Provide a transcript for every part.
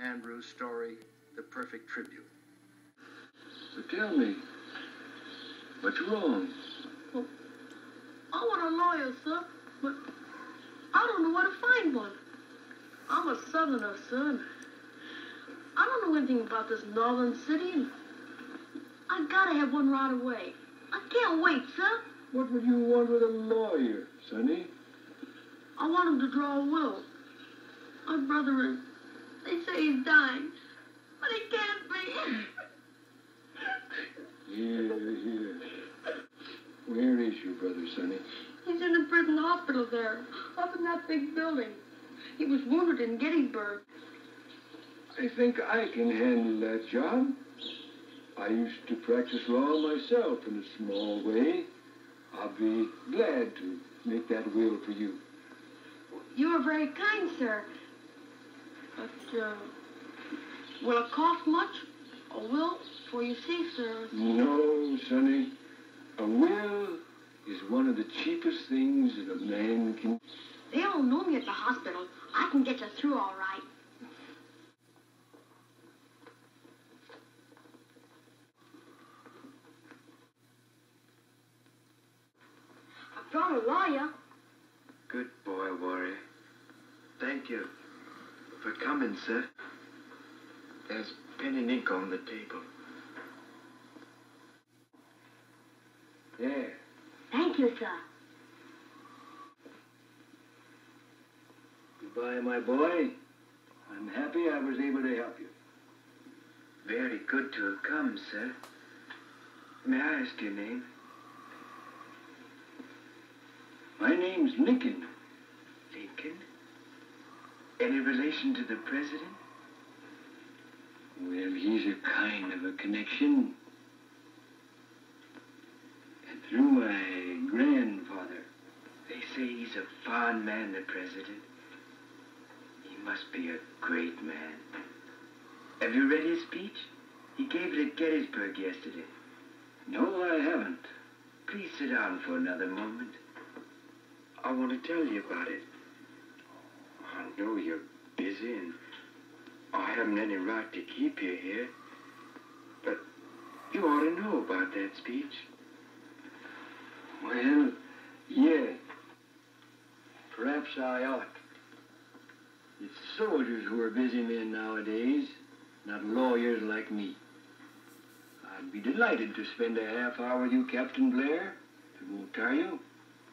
Andrew's story, The Perfect Tribute. So tell me, what's wrong? Well, I want a lawyer, sir, but I don't know where to find one. I'm a southerner, sir. I don't know anything about this northern city, and I gotta have one right away. I can't wait, sir. What would you want with a lawyer, Sonny? I want him to draw a will. My brother is, they say he's dying, but he can't be. Here. Where is your brother, Sonny? He's in the prison hospital there, up in that big building. He was wounded in Gettysburg. I think I can handle that job. I used to practice law myself in a small way. I'll be glad to make that will for you. You are very kind, sir. But, will it cost much? A will? For you see, sir... No, Sonny. A will is one of the cheapest things that a man can... They all know me at the hospital. I can get you through all right. I've brought a lawyer. Good boy, Warrior. Thank you for coming, sir. There's pen and ink on the table. There. Thank you, sir. Goodbye, my boy. I'm happy I was able to help you. Very good to have come, sir. May I ask your name? My name's Lincoln. Lincoln? Any relation to the president? Well, he's a kind of a connection. And through my grandfather. They say he's a fine man, the president. He must be a great man. Have you read his speech? He gave it at Gettysburg yesterday. No, I haven't. Please sit down for another moment. I want to tell you about it. I know you're busy and I haven't any right to keep you here, but you ought to know about that speech. Well, yeah. Perhaps I ought. It's soldiers who are busy men nowadays, not lawyers like me. I'd be delighted to spend a half hour with you, Captain Blair, if it won't tire you.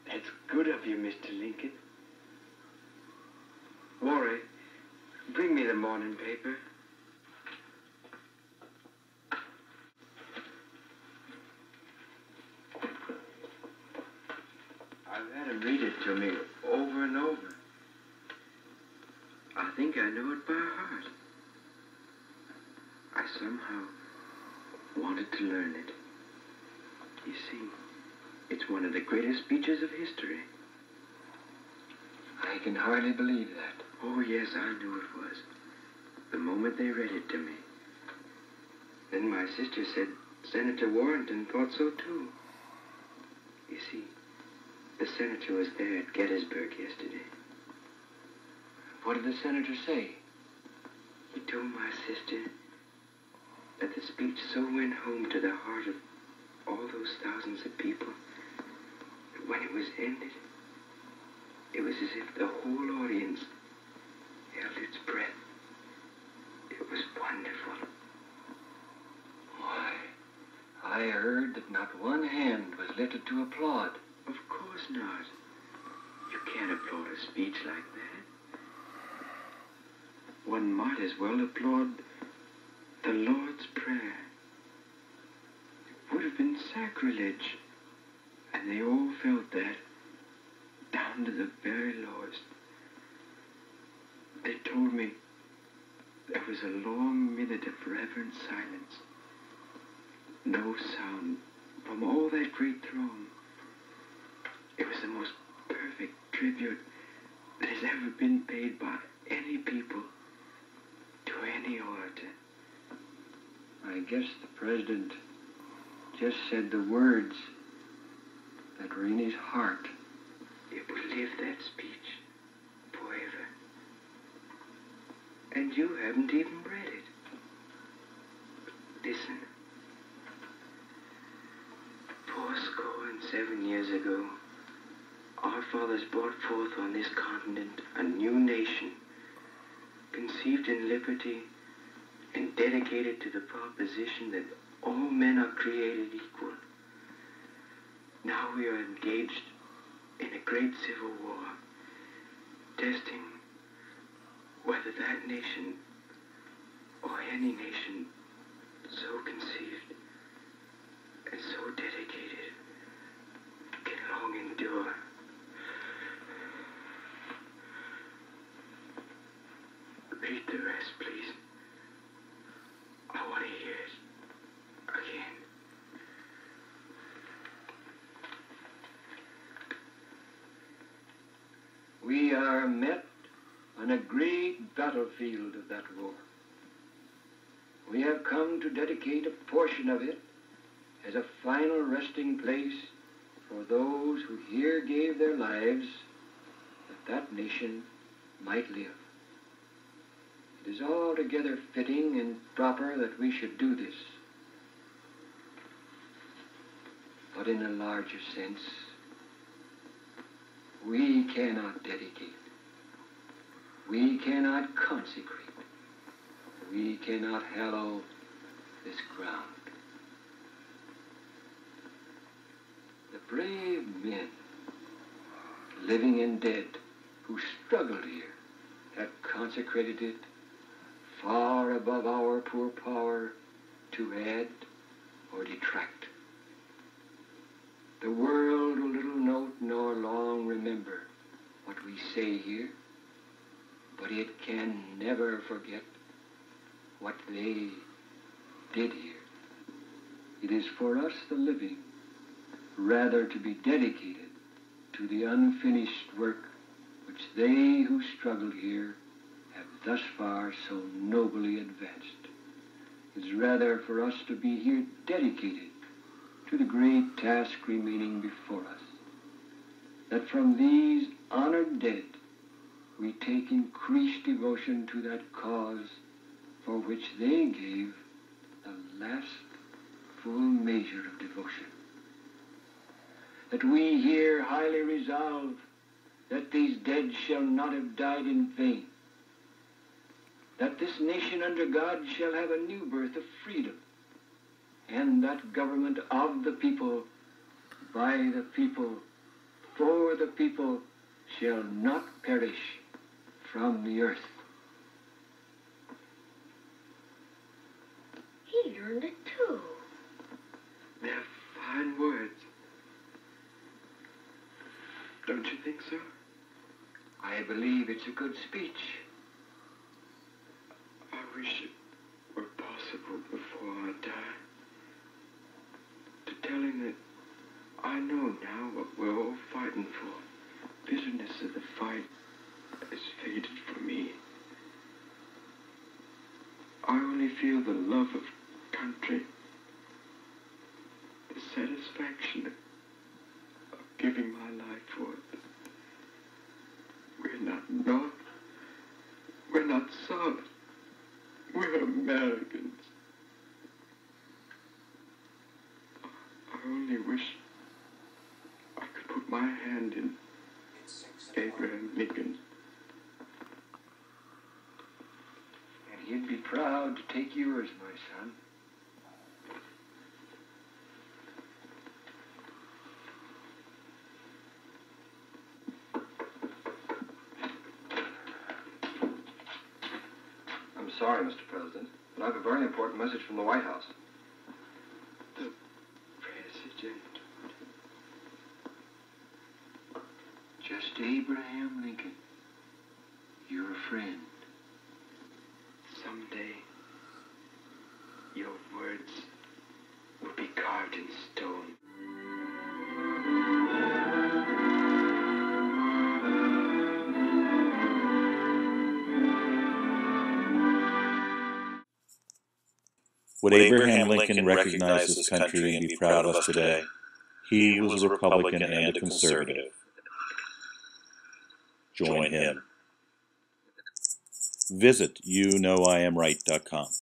That's good of you, Mr. Lincoln. Warren, bring me the morning paper. I've had him read it to me over and over. I think I know it by heart. I somehow wanted to learn it. You see, it's one of the greatest speeches of history. I can hardly believe that. Oh, yes, I knew it was. The moment they read it to me. Then my sister said Senator Warrington thought so, too. You see, the senator was there at Gettysburg yesterday. What did the senator say? He told my sister that the speech so went home to the heart of all those thousands of people that when it was ended, it was as if the whole audience held its breath. It was wonderful. Why, I heard that not one hand was lifted to applaud. Of course not. You can't applaud a speech like that. One might as well applaud the Lord's Prayer. It would have been sacrilege. And they all felt that, down to the very lowest. They told me there was a long minute of reverent silence. No sound from all that great throng. It was the most perfect tribute that has ever been paid by any people to any orator. I guess the president just said the words that were in his heart. It would live, that speech, forever. And you haven't even read it. Listen. 7 years ago, our fathers brought forth on this continent a new nation, conceived in liberty and dedicated to the proposition that all men are created equal. Now we are engaged in a great civil war, testing whether that nation or any nation so conceived and so dedicated can long endure. Read the rest, please. I want to hear it again. We are met on a great battlefield of that war. We have come to dedicate a portion of it as a final resting place for those who here gave their lives that that nation might live. It is altogether fitting and proper that we should do this. But in a larger sense, we cannot dedicate, we cannot consecrate, we cannot hallow this ground. The brave men, living and dead, who struggled here, have consecrated it far above our poor power to add or detract. The world will little note nor long remember what we say here, but it can never forget what they did here. It is for us, the living, rather to be dedicated to the unfinished work which they who struggled here have thus far so nobly advanced. It is rather for us to be here dedicated to the great task remaining before us, that from these honored dead we take increased devotion to that cause for which they gave the last full measure of devotion. That we here highly resolve that these dead shall not have died in vain, that this nation under God shall have a new birth of freedom, and that government of the people, by the people, for the people, shall not perish from the earth. He learned it too. They're fine words. Don't you think so? I believe it's a good speech. I wish it were possible before I die to tell him that I know now what we're all fighting for. Bitterness of the fight has faded for me. I only feel the love of country, the satisfaction of giving my life for it. We're not North, we're not South, we're Americans. I only wish I could put my hand in Abraham Lincoln. And he'd be proud to take yours, my son. I'm sorry, Mr. President, but I have a very important message from the White House. The President. Just Abraham Lincoln, your friend. Someday, your words will be carved in stone. Would Abraham Lincoln recognize his country and be proud of us today? He was a Republican and a conservative. Join him. visit youknowIamright.com.